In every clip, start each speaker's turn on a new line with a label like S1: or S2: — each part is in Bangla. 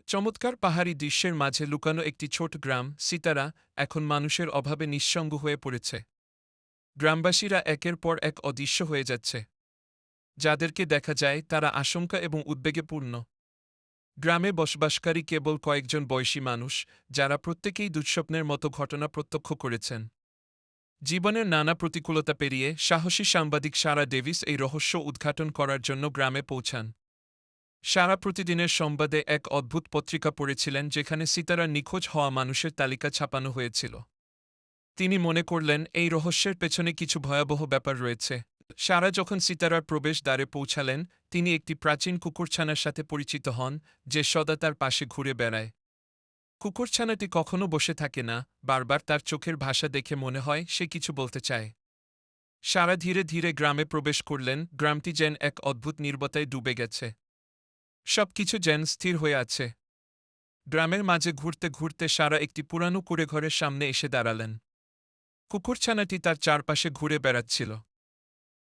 S1: চমৎকার পাহাড়ি দৃশ্যের মাঝে লুকানো একটি ছোট গ্রাম সিতারা এখন মানুষের অভাবে নিঃসঙ্গ হয়ে পড়েছে। গ্রামবাসীরা একের পর এক অদৃশ্য হয়ে যাচ্ছে। যাদেরকে দেখা যায় তারা আশঙ্কা এবং উদ্বেগে পূর্ণ। গ্রামে বসবাসকারী কেবল কয়েকজন বয়সী মানুষ, যারা প্রত্যেকেই দুঃস্বপ্নের মতো ঘটনা প্রত্যক্ষ করেছেন। জীবনের নানা প্রতিকূলতা পেরিয়ে সাহসী সাংবাদিক সারা ডেভিস এই রহস্য উদ্ঘাটন করার জন্য গ্রামে পৌঁছান। সারা প্রতিদিনের সংবাদে এক অদ্ভুত পত্রিকা পড়েছিলেন যেখানে সিতারার নিখোঁজ হওয়া মানুষের তালিকা ছাপানো হয়েছিল। তিনি মনে করলেন এই রহস্যের পেছনে কিছু ভয়াবহ ব্যাপার রয়েছে। সারা যখন সিতারার প্রবেশ দ্বারে পৌঁছালেন, তিনি একটি প্রাচীন কুকুরছানার সাথে পরিচিত হন, যে সদা তার পাশে ঘুরে বেড়ায়। কুকুরছানাটি কখনো বসে থাকে না, বারবার তার চোখের ভাষা দেখে মনে হয় সে কিছু বলতে চায়। সারা ধীরে ধীরে গ্রামে প্রবেশ করলেন, গ্রামটি যেন এক অদ্ভুত নীরবতায় ডুবে গেছে। সবকিছু যেন স্থির হয়ে আছে। গ্রামের মাঝে ঘুরতে ঘুরতে সারা একটি পুরানো কুঁড়েঘরের সামনে এসে দাঁড়ালেন। কুকুরছানাটি তার চারপাশে ঘুরে বেড়াচ্ছিল।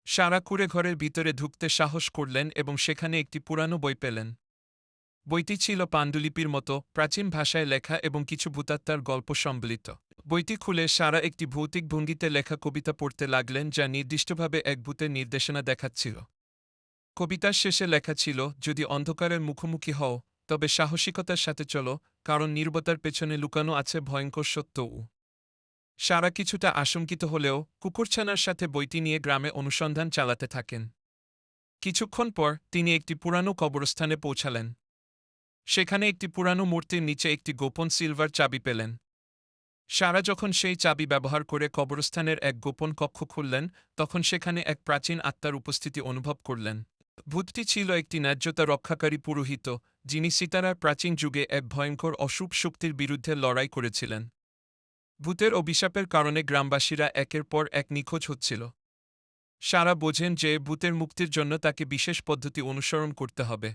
S1: সারা কুঁড়েঘরের ভিতরে ঢুকতে সাহস করলেন এবং সেখানে একটি পুরানো বই পেলেন। বইটি ছিল পাণ্ডুলিপির মতো, প্রাচীন ভাষায় লেখা এবং কিছু ভূতাত্মার গল্প সম্বলিত। বইটি খুলে সারা একটি ভৌতিক ভঙ্গিতে লেখা কবিতা পড়তে লাগলেন, যা নির্দিষ্টভাবে এক ভূতের নির্দেশনা দেখাচ্ছিল। কবিতার শেষে লেখা ছিল, যদি অন্ধকারের মুখোমুখি হও, তবে সাহসিকতার সাথে চলো, কারণ নীরবতার পেছনে লুকানো আছে ভয়ঙ্কর সত্যও। সারা কিছুটা আশঙ্কিত হলেও কুকুরছানার সাথে বইটি নিয়ে গ্রামে অনুসন্ধান চালাতে থাকেন। কিছুক্ষণ পর তিনি একটি পুরানো কবরস্থানে পৌঁছালেন। সেখানে একটি পুরানো মূর্তির নিচে একটি গোপন সিলভার চাবি পেলেন। সারা যখন সেই চাবি ব্যবহার করে কবরস্থানের এক গোপন কক্ষ খুললেন, তখন সেখানে এক প্রাচীন আত্মার উপস্থিতি অনুভব করলেন। ভূতটি ছিল একটি ন্যায্যতা রক্ষাকারী পুরোহিত, যিনি সিতারার প্রাচীন যুগে এক ভয়ঙ্কর অশুভ শক্তির বিরুদ্ধে লড়াই করেছিলেন। ভূতের অভিশাপের কারণে গ্রামবাসীরা একের পর এক নিখোঁজ হচ্ছিল। সারা বোঝেন যে ভূতের মুক্তির জন্য তাকে বিশেষ পদ্ধতি অনুসরণ করতে হবে।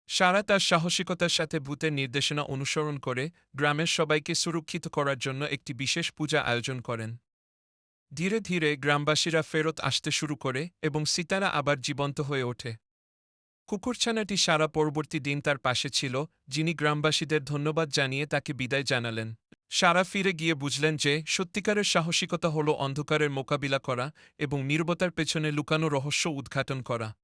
S1: সারা তার সাহসিকতার সাথে ভূতের নির্দেশনা অনুসরণ করে গ্রামের সবাইকে সুরক্ষিত করার জন্য একটি বিশেষ পূজা আয়োজন করেন। ধীরে ধীরে গ্রামবাসীরা ফেরত আসতে শুরু করে এবং সিতারা আবার জীবন্ত হয়ে ওঠে। কুকুরছানাটি সারা পরবর্তী দিন তার পাশে ছিল, যিনি গ্রামবাসীদের ধন্যবাদ জানিয়ে তাকে বিদায় জানালেন। সারা ফিরে গিয়ে বুঝলেন যে সত্যিকারের সাহসিকতা হল অন্ধকারের মোকাবিলা করা এবং নীরবতার পেছনে লুকানো রহস্য উদ্ঘাটন করা।